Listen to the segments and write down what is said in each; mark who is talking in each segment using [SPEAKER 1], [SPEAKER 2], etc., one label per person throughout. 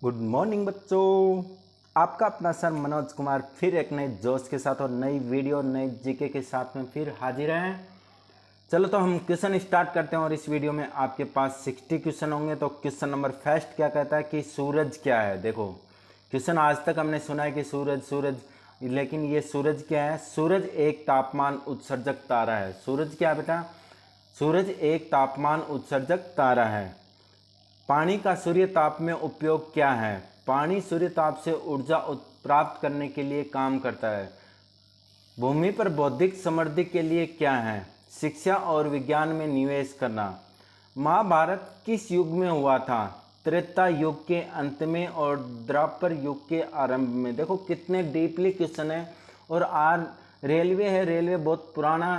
[SPEAKER 1] Good morning बच्चों। आपका अपना सर मनोज कुमार फिर एक नए जोश के साथ और नई वीडियो नए जीके के साथ में फिर हाजिर हैं। चलो तो हम क्वेश्चन स्टार्ट करते हैं और इस वीडियो में आपके पास 60 क्वेश्चन होंगे। तो क्वेश्चन नंबर फर्स्ट क्या कहता है कि सूरज क्या है। देखो क्वेश्चन आज तक हमने सुना है कि सूरज, लेकिन ये सूरज क्या है। सूरज एक तापमान उत्सर्जक तारा है। सूरज क्या है बेटा? सूरज एक तापमान उत्सर्जक तारा है। पानी का सूर्य ताप में उपयोग क्या है? पानी सूर्य ताप से ऊर्जा प्राप्त करने के लिए काम करता है। भूमि पर बौद्धिक समृद्धि के लिए क्या है? शिक्षा और विज्ञान में निवेश करना। महाभारत किस युग में हुआ था? त्रेता युग के अंत में और द्वापर युग के आरंभ में। देखो कितने डीपली क्वेश्चन है। और आज रेलवे है, रेलवे बहुत पुराना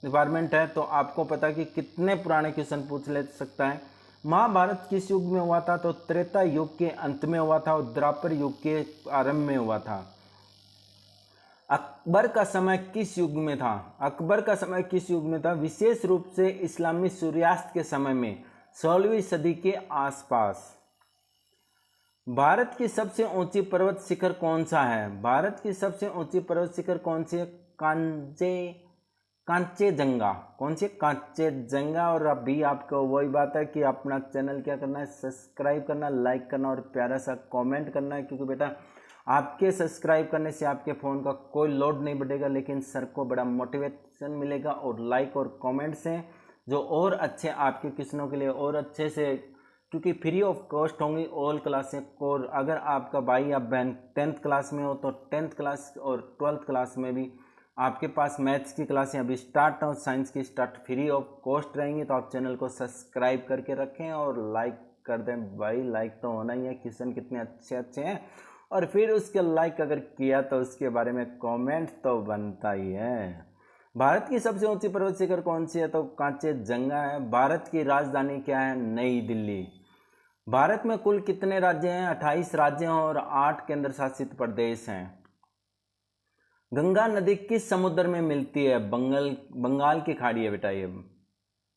[SPEAKER 1] डिपार्टमेंट है, तो आपको पता है कि कितने पुराने क्वेश्चन पूछ ले सकता है। महाभारत किस युग में हुआ था? तो त्रेता युग के अंत में हुआ था और द्वापर युग के आरंभ में हुआ था। अकबर का समय किस युग में था? अकबर का समय किस युग में था? विशेष रूप से इस्लामी सूर्यास्त के समय में 16वीं सदी के आसपास। भारत की सबसे ऊंची पर्वत शिखर कौन सा है? भारत की सबसे ऊंची पर्वत शिखर कौन सी है? कांचनजंगा। कौन सी? कांचनजंगा। और अभी आपको वही बात है कि अपना चैनल क्या करना है, सब्सक्राइब करना, लाइक करना और प्यारा सा कमेंट करना है, क्योंकि बेटा आपके सब्सक्राइब करने से आपके फ़ोन का कोई लोड नहीं बढ़ेगा, लेकिन सर को बड़ा मोटिवेशन मिलेगा। और लाइक और कमेंट से जो और अच्छे आपके क्वेश्चनों के लिए और अच्छे से, क्योंकि फ्री ऑफ कॉस्ट होंगी ऑल क्लासें। और अगर आपका भाई या बहन 10th क्लास में हो तो 10th क्लास और 12th क्लास में भी आपके पास मैथ्स की क्लासें अभी स्टार्ट और साइंस की स्टार्ट फ्री ऑफ कॉस्ट रहेंगी। तो आप चैनल को सब्सक्राइब करके रखें और लाइक कर दें भाई। लाइक तो होना ही है, क्वेश्चन कितने अच्छे अच्छे हैं। और फिर उसके लाइक अगर किया तो उसके बारे में कमेंट तो बनता ही है। भारत की सबसे ऊंची पर्वत शिखर कौन सी है? तो कांचनजंगा है। भारत की राजधानी क्या है? नई दिल्ली। भारत में कुल कितने राज्य हैं? 28 राज्य हैं और 8 केंद्र शासित प्रदेश हैं। गंगा नदी किस समुद्र में मिलती है? बंगाल की खाड़ी है बेटा ये,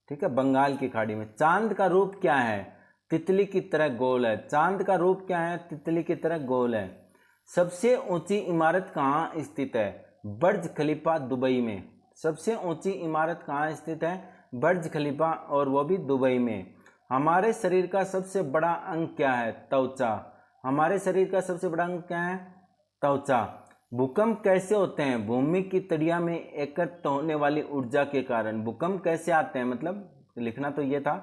[SPEAKER 1] ठीक है, बंगाल की खाड़ी में। चांद का रूप क्या है? तितली की तरह गोल है। चांद का रूप क्या है? तितली की तरह गोल है। सबसे ऊंची इमारत कहाँ स्थित है? बुर्ज खलीफा दुबई में। सबसे ऊंची इमारत कहाँ स्थित है? बुर्ज खलीफा, और वो भी दुबई में। हमारे शरीर का सबसे बड़ा अंग क्या है? त्वचा। हमारे शरीर का सबसे बड़ा अंग क्या है? त्वचा। भूकंप कैसे होते हैं? भूमि की तड़िया में एकत्र होने वाली ऊर्जा के कारण। भूकंप कैसे आते हैं, मतलब लिखना तो ये था,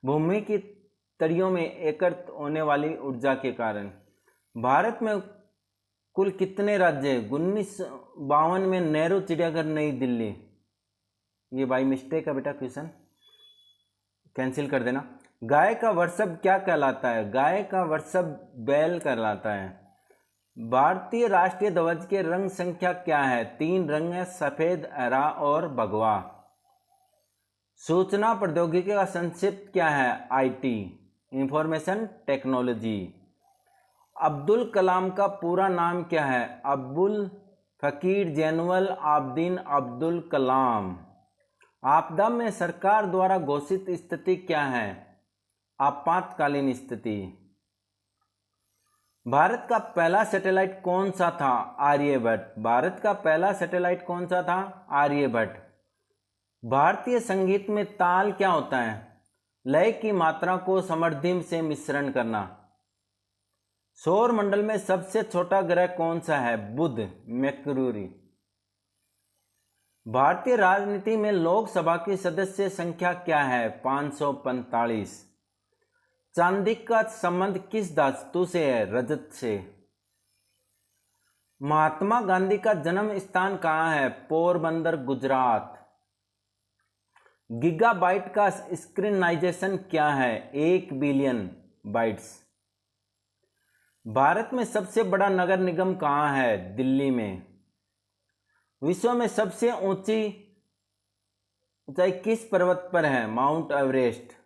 [SPEAKER 1] भूमि की तड़ियों में एकत्र होने वाली ऊर्जा के कारण। भारत में कुल कितने राज्य हैं? 1952 में नेहरू चिड़ियाघर नई दिल्ली। ये भाई मिस्टेक है बेटा, क्वेश्चन कैंसिल कर देना। गाय का वर्षभ क्या कहलाता है? गाय का वर्षभ बैल कहलाता है। भारतीय राष्ट्रीय ध्वज के रंग संख्या क्या है? 3 रंग है, सफेद, हरा और भगवा। सूचना प्रौद्योगिकी का संक्षिप्त क्या है? IT, information technology. Abdul Kalam का पूरा नाम क्या है? अब्दुल फकीर जैनुल आबदीन अब्दुल कलाम। आपदा में सरकार द्वारा घोषित स्थिति क्या है? आपातकालीन स्थिति। भारत का पहला सैटेलाइट कौन सा था? आर्यभट्ट। भारत का पहला सैटेलाइट कौन सा था? आर्यभट्ट। भारतीय संगीत में ताल क्या होता है? लय की मात्रा को समृद्धि से मिश्रण करना। सौर मंडल में सबसे छोटा ग्रह कौन सा है? बुध, मर्क्यूरी। भारतीय राजनीति में लोकसभा की सदस्य संख्या क्या है? 545। चांदी का संबंध किस धातु से है? रजत से। महात्मा गांधी का जन्म स्थान कहाँ है? पोरबंदर, गुजरात। गीगाबाइट का सिंक्रोनाइजेशन क्या है? 1 बिलियन बाइट्स। भारत में सबसे बड़ा नगर निगम कहाँ है? दिल्ली में। विश्व में सबसे ऊंची ऊंचाई किस पर्वत पर है? Mount Everest.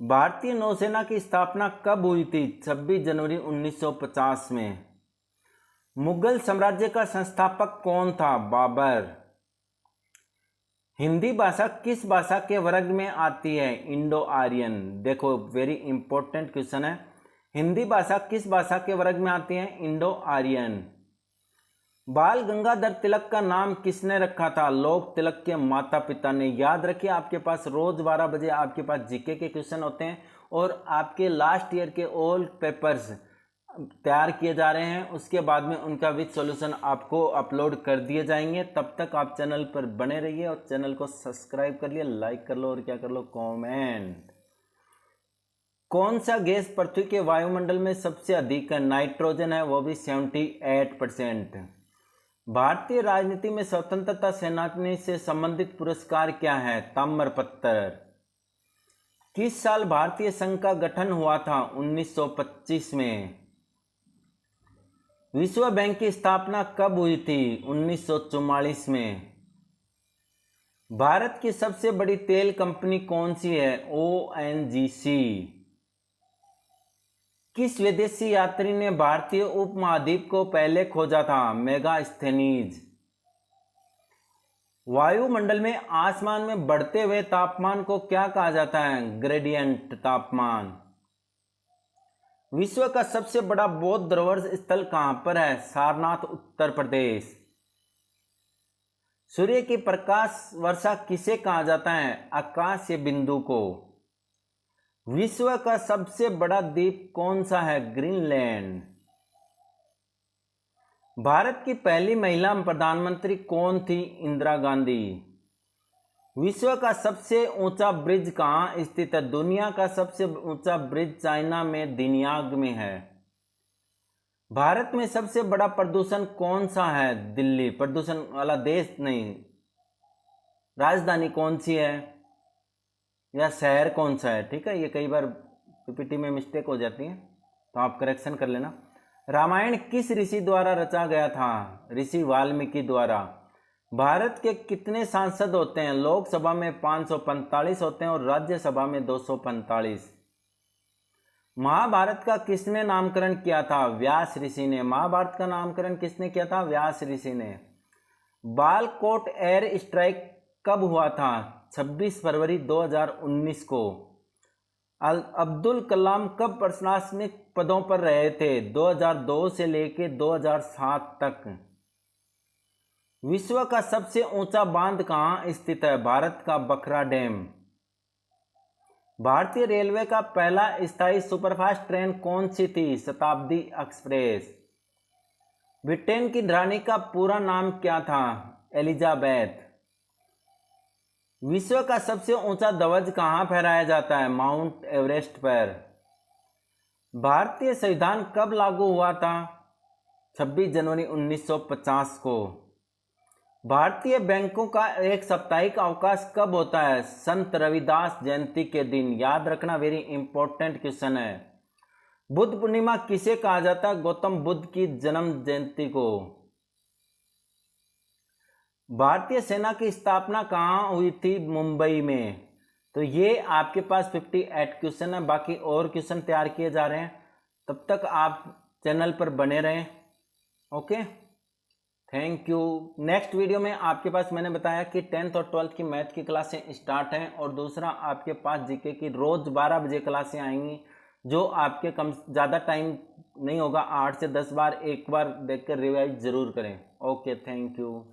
[SPEAKER 1] भारतीय नौसेना की स्थापना कब हुई थी? 26 जनवरी 1950 में। मुगल साम्राज्य का संस्थापक कौन था? बाबर। हिंदी भाषा किस भाषा के वर्ग में आती है? Indo Aryan. देखो वेरी इंपॉर्टेंट क्वेश्चन है। हिंदी भाषा किस भाषा के वर्ग में आती है? Indo Aryan. बाल गंगाधर तिलक का नाम किसने रखा था? लोक तिलक के माता पिता ने। याद रखिए, आपके पास रोज 12 बजे आपके पास जीके के क्वेश्चन होते हैं और आपके लास्ट ईयर के ऑल पेपर्स तैयार किए जा रहे हैं। उसके बाद में उनका विद सॉल्यूशन आपको अपलोड कर दिए जाएंगे। तब तक आप चैनल पर बने रहिए और चैनल को सब्सक्राइब कर लिए, लाइक कर लो और क्या कर लो, कमेंट। कौन सा गैस पृथ्वी के वायुमंडल में सबसे अधिक है? नाइट्रोजन है, वो भी 78%। भारतीय राजनीति में स्वतंत्रता सेनानी से संबंधित पुरस्कार क्या है? ताम्रपत्र। किस साल भारतीय संघ का गठन हुआ था? 1925 में। विश्व बैंक की स्थापना कब हुई थी? 1944 में। भारत की सबसे बड़ी तेल कंपनी कौन सी है? ONGC। किस विदेशी यात्री ने भारतीय उपमहाद्वीप को पहले खोजा था? मेगास्थेनीज। वायुमंडल में आसमान में बढ़ते हुए तापमान को क्या कहा जाता है? ग्रेडियंट तापमान। विश्व का सबसे बड़ा बौद्ध धरोहर स्थल कहां पर है? सारनाथ, उत्तर प्रदेश। सूर्य की प्रकाश वर्षा किसे कहा जाता है? आकाशीय बिंदु को। विश्व का सबसे बड़ा द्वीप कौन सा है? ग्रीनलैंड। भारत की पहली महिला प्रधानमंत्री कौन थी? इंदिरा गांधी। विश्व का सबसे ऊंचा ब्रिज कहां स्थित है? दुनिया का सबसे ऊंचा ब्रिज चाइना में दिनियाग में है। भारत में सबसे बड़ा प्रदूषण कौन सा है? दिल्ली। प्रदूषण वाला देश नहीं, राजधानी कौन सी है या शहर कौन सा है? ठीक है, ये कई बार पीपीटी में मिस्टेक हो जाती है तो आप करेक्शन कर लेना। रामायण किस ऋषि द्वारा रचा गया था? ऋषि वाल्मीकि द्वारा। भारत के कितने सांसद होते हैं? लोकसभा में 545 होते हैं और राज्यसभा में 245। महाभारत का किसने नामकरण किया था? व्यास ऋषि ने। महाभारत का नामकरण किसने किया था? व्यास ऋषि ने। बालकोट एयर स्ट्राइक कब हुआ था? 26 फरवरी 2019 को। अब्दुल कलाम कब प्रशासनिक पदों पर रहे थे? 2002 से लेकर 2007 तक। विश्व का सबसे ऊंचा बांध कहां स्थित है? भारत का बखरा डैम। भारतीय रेलवे का पहला स्थायी सुपरफास्ट ट्रेन कौन सी थी? शताब्दी एक्सप्रेस। ब्रिटेन की रानी का पूरा नाम क्या था? एलिजाबेथ। विश्व का सबसे ऊंचा ध्वज कहां फहराया जाता है? माउंट एवरेस्ट पर। भारतीय संविधान कब लागू हुआ था? 26 जनवरी 1950 को। भारतीय बैंकों का एक साप्ताहिक अवकाश कब होता है? संत रविदास जयंती के दिन। याद रखना, वेरी इंपॉर्टेंट क्वेश्चन है। बुद्ध पूर्णिमा किसे कहा जाता है? गौतम बुद्ध की जन्म जयंती को। भारतीय सेना की स्थापना कहाँ हुई थी? मुंबई में। तो ये आपके पास 58 क्वेश्चन है, बाकी और क्वेश्चन तैयार किए जा रहे हैं। तब तक आप चैनल पर बने रहें। Okay, thank you. Next video में आपके पास मैंने बताया कि 10th और 12th की मैथ की क्लासें स्टार्ट हैं और दूसरा आपके पास जीके की रोज 12 बजे क्लासें आएंगी, जो आपके कम ज़्यादा टाइम नहीं होगा, 8 से 10 बार एक बार देखकर रिवाइज जरूर करें। Okay, thank you.